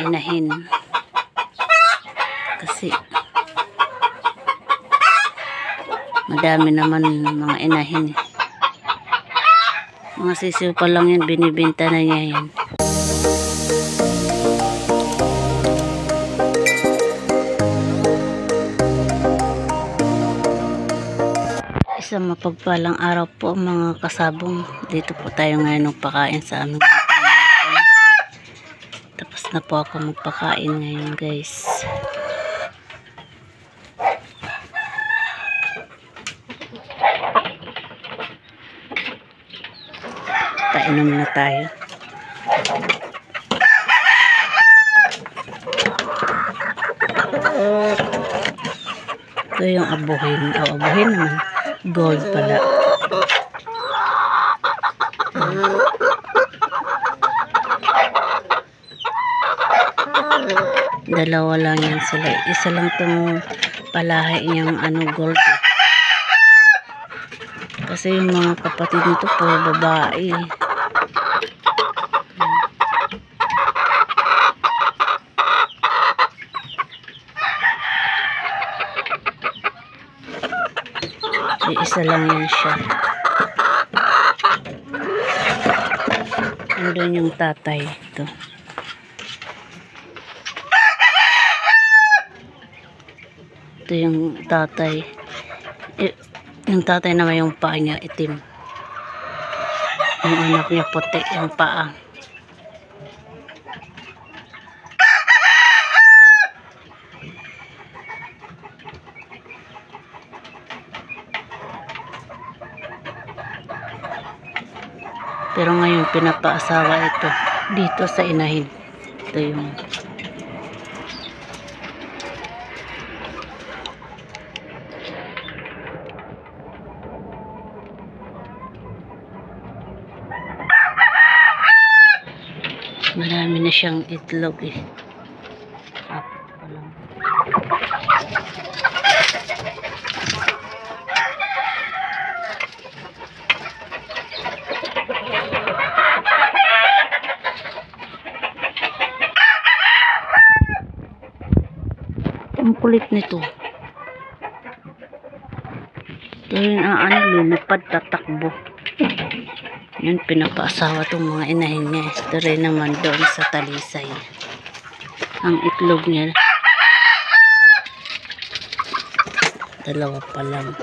inahin. Kasi madami naman mga inahin. Mga sisiw pa lang yan, binibenta na niya yan. Isang mapagpalang araw po mga kasabong. Dito po tayo ngayon magpakain sa aming pamilya. Tapos na po ako magpakain ngayon guys. Painom na tayo. Ito yung abuhin. Abuhin naman. Gold pala. Dalawa lang yan sila. Isa lang itong palahay niyang gold. Kasi yung mga kapatid nito po babae. Isa lang yan siya. Andun yung tatay. Ito. Ito yung tatay. Yung tatay naman yung paa niya itim. Yung anak niya puti yung paa. Pero ngayon pinapaasawa ito dito sa inahin. Ito yung marami na siyang itlog eh. Ang kulit nito. Ito yung lumipad, tatakbo. Yan, pinapaasawa itong mga inahin niya. Ito rin naman doon sa talisay. Ang itlog niya, dalawa pa lang.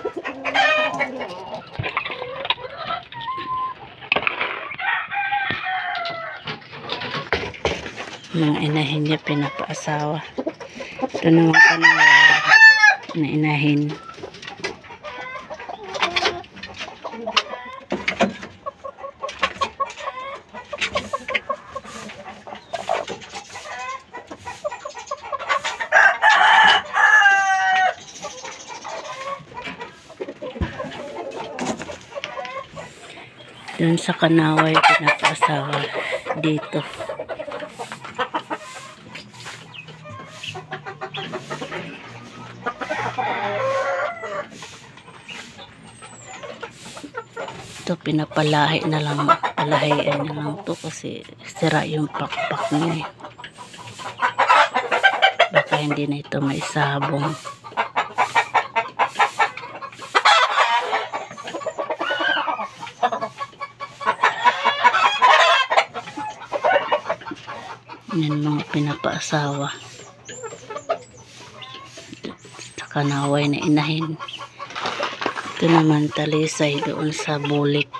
Mga inahin niya pinapaasawa. Ito naman kanila na inahin. Doon sa kanaway pinapaasawa dito. Ito pinapalahi na lang, palahian na lang to kasi sira yung pakpak niya eh. Baka hindi na ito maisabong. Yan mga pinapaasawa sa kanaway na inahin. Ito naman talisay doon sa bulik.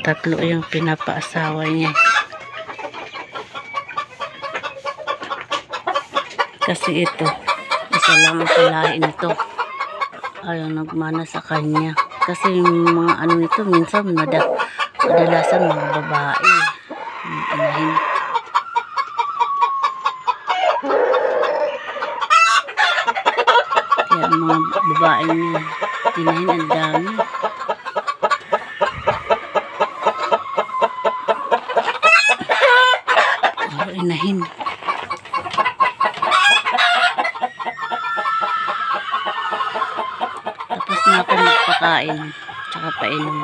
Tatlo yung pinapaasawa niya. Kasi ito, isa lang ang palahin nito. Ayaw nagmana sa kanya. Kasi yung mga nito, minsan madalasan mga babae. Inahin. Kaya mga babae niya. Inahin, ang dami. Inahin. Tapos na ako magpakain. Tsaka painom.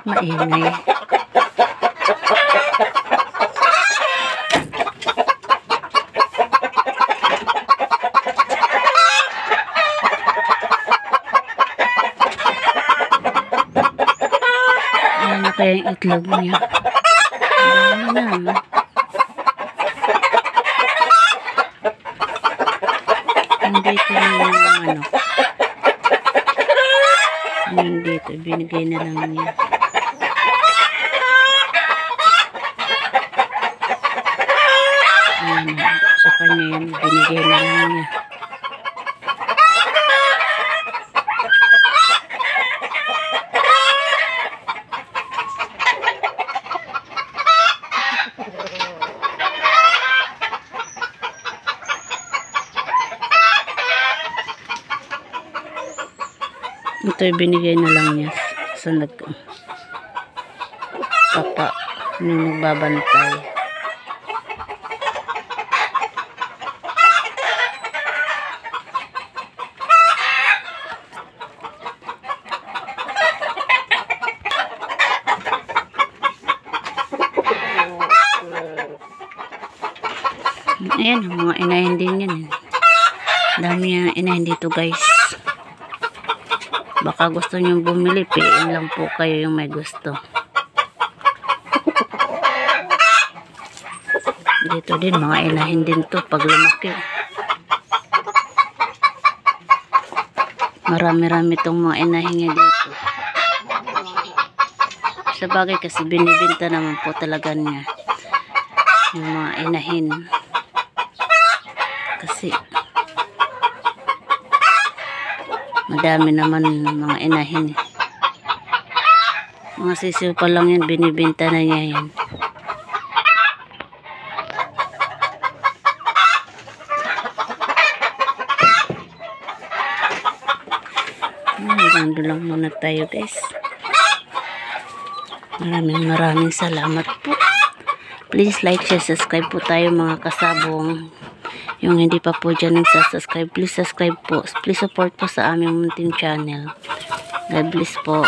Maingay. Ano kaya yung itlog niya? Ano na? Nandito yung ano. Nandito, binigay na lang niya. Sa kanya yan, binigay na lang niya. Ito binigay na lang niya sa papa nung nagbabantay. Ayan, mga inahin din yan. Dami yung inahin dito guys. Baka gusto nyo bumili, PM lang po kayo yung may gusto. Dito din, mga inahin din to pag lumaki. Marami-rami tong mga inahin niya dito. Sa bagay kasi binibinta naman po talaga niya yung mga inahin. Kasi madami naman mga inahin. Mga sisiw pa lang yan, binibenta na niya yan. Hanggang lang muna tayo guys. Maraming salamat po. Please like, share, subscribe po tayo mga kasabong. Yung hindi pa po dyan nagsasubscribe, please subscribe po. Please support po sa aming munting channel. God bless po.